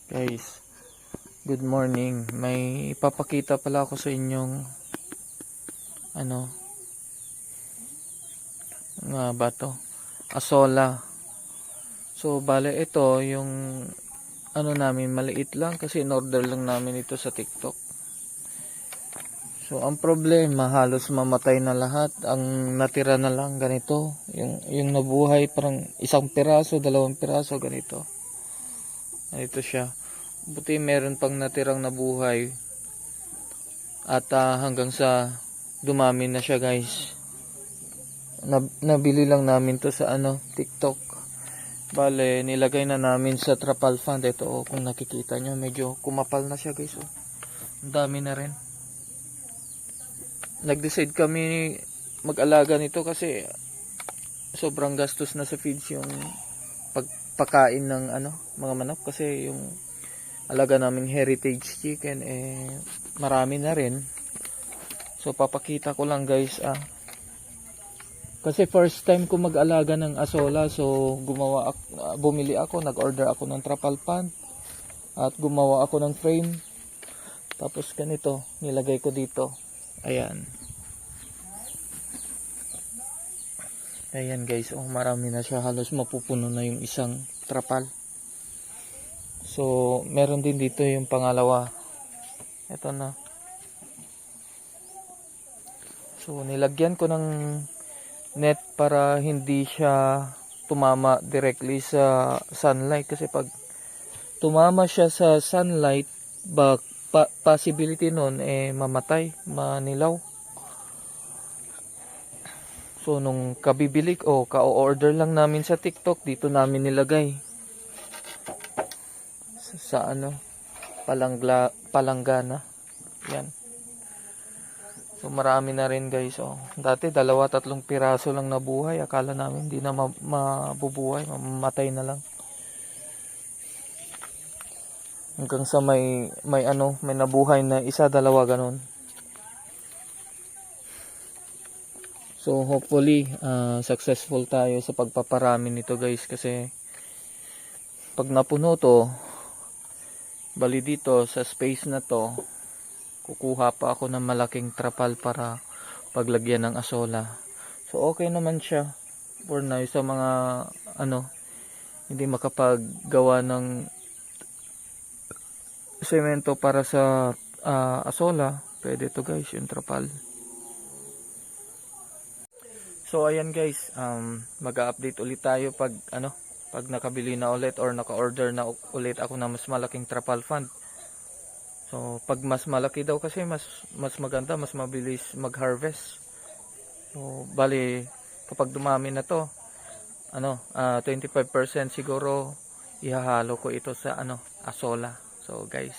Guys, good morning. May ipapakita pala ako sa inyong nga ba to? Asola. So, bale ito yung namin, maliit lang kasi in-order lang namin ito sa TikTok. So, ang problema, halos mamatay na lahat. Ang natira na lang ganito. Yung nabuhay, parang isang piraso, 2 piraso, ganito. Ito siya. Buti meron pang natirang nabuhay. At hanggang sa dumami na siya, guys. Nabili lang namin to sa TikTok. Bale, nilagay na namin sa trapal fund. Ito, kung nakikita nyo, medyo kumapal na siya, guys. Ang dami na rin. Nag-decide kami mag-alaga nito kasi sobrang gastos na sa feeds yung pagpakain ng mga manok, kasi yung alaga naming heritage chicken marami na rin. So papakita ko lang, guys, kasi first time ko mag-alaga ng asola. So bumili ako, nag-order ako ng trapal pan at gumawa ako ng frame. Tapos ganito, nilagay ko dito. Ayan. Ayan, guys, marami na siya, halos mapupuno na yung isang trapal. So meron din dito yung pangalawa. Ito na. So nilagyan ko ng net para hindi siya tumama directly sa sunlight, kasi pag tumama siya sa sunlight, possibility nun mamatay, manilaw. So nung kabibili ka-order lang namin sa TikTok, dito namin nilagay sa palanggana. Yan. So marami na rin, guys. Dati 2-3 piraso lang nabuhay. Akala namin hindi na mabubuhay, mamamatay na lang. Hanggang sa may nabuhay na 1-2 ganun. So hopefully successful tayo sa pagpaparami nito, guys, kasi pag napuno to, bali dito sa space na to, kukuha pa ako ng malaking trapal para paglagyan ng asola. So okay naman siya for now sa mga hindi makapaggawa ng semento para sa asola. Pwede to, guys, yung trapal. So ayan, guys, mag-update ulit tayo pag nakabili na ulit or naka-order na ulit ako na mas malaking trapal fund. So pag mas malaki daw kasi mas maganda, mas mabilis mag-harvest. So bali kapag dumami na to, 25% siguro ihahalo ko ito sa asola. So guys,